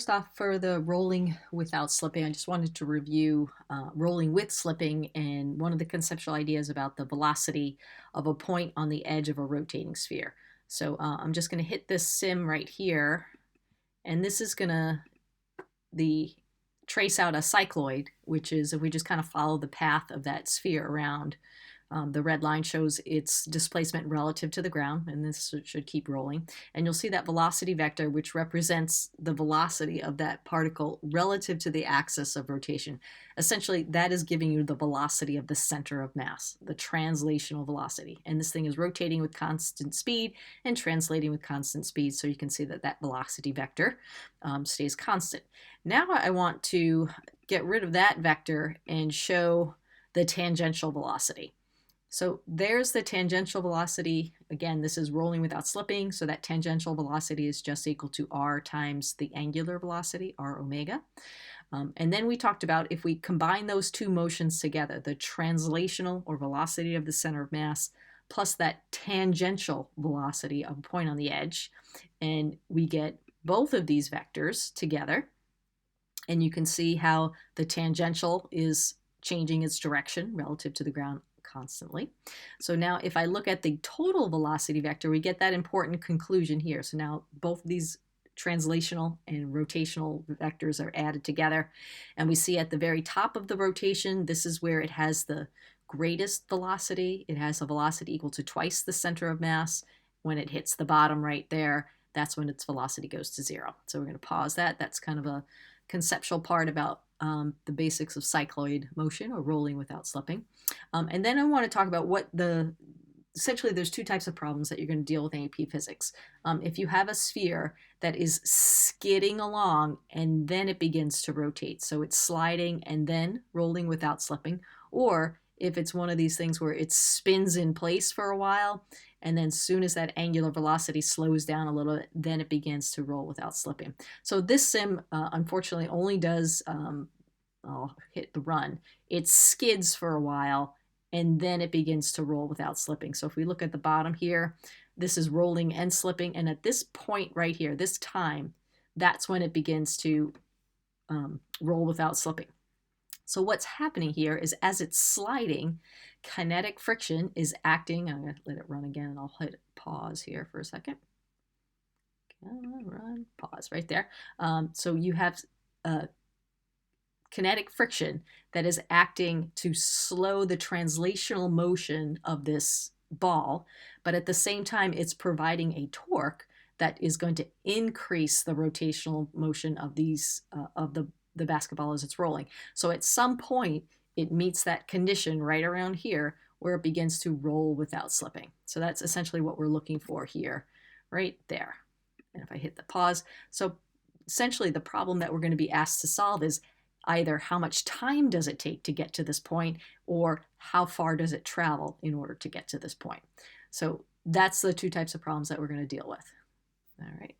off, for the rolling without slipping, I just wanted to review rolling with slipping and one of the conceptual ideas about the velocity of a point on the edge of a rotating sphere. So I'm just going to hit this sim right here, and this is going to trace out a cycloid, which is, if we just kind of follow the path of that sphere around, the red line shows its displacement relative to the ground, and this should keep rolling. And you'll see that velocity vector, which represents the velocity of that particle relative to the axis of rotation. Essentially, that is giving you the velocity of the center of mass, the translational velocity. And this thing is rotating with constant speed and translating with constant speed, so you can see that that velocity vector stays constant. Now I want to get rid of that vector and show the tangential velocity. So there's the tangential velocity. Again, this is rolling without slipping, so that tangential velocity is just equal to r times the angular velocity, r omega. And then we talked about, if we combine those two motions together, the translational, or velocity of the center of mass, plus that tangential velocity of a point on the edge, and we get both of these vectors together, and you can see how the tangential is changing its direction relative to the ground constantly. So now if I look at the total velocity vector, we get that important conclusion here. So now both of these translational and rotational vectors are added together, and we see at the very top of the rotation, this is where it has the greatest velocity. It has a velocity equal to twice the center of mass. When it hits the bottom right there, that's when its velocity goes to zero. So we're going to pause that. That's kind of a conceptual part about the basics of cycloid motion, or rolling without slipping. And then I want to talk about essentially there's two types of problems that you're going to deal with in AP physics. If you have a sphere that is skidding along and then it begins to rotate, so it's sliding and then rolling without slipping, or if it's one of these things where it spins in place for a while, and then as soon as that angular velocity slows down a little bit, then it begins to roll without slipping. So this sim, unfortunately, only does, I'll hit the run, it skids for a while, and then it begins to roll without slipping. So if we look at the bottom here, this is rolling and slipping, and at this point right here, this time, that's when it begins to roll without slipping. So what's happening here is, as it's sliding, kinetic friction is acting. I'm going to let it run again, and I'll hit pause here for a second. Run, pause right there. So you have kinetic friction that is acting to slow the translational motion of this ball, but at the same time, it's providing a torque that is going to increase the rotational motion of these of the basketball as it's rolling. So at some point, it meets that condition right around here where it begins to roll without slipping. So that's essentially what we're looking for here, right there. And if I hit the pause, so essentially the problem that we're going to be asked to solve is either how much time does it take to get to this point, or how far does it travel in order to get to this point. So that's the two types of problems that we're going to deal with. All right.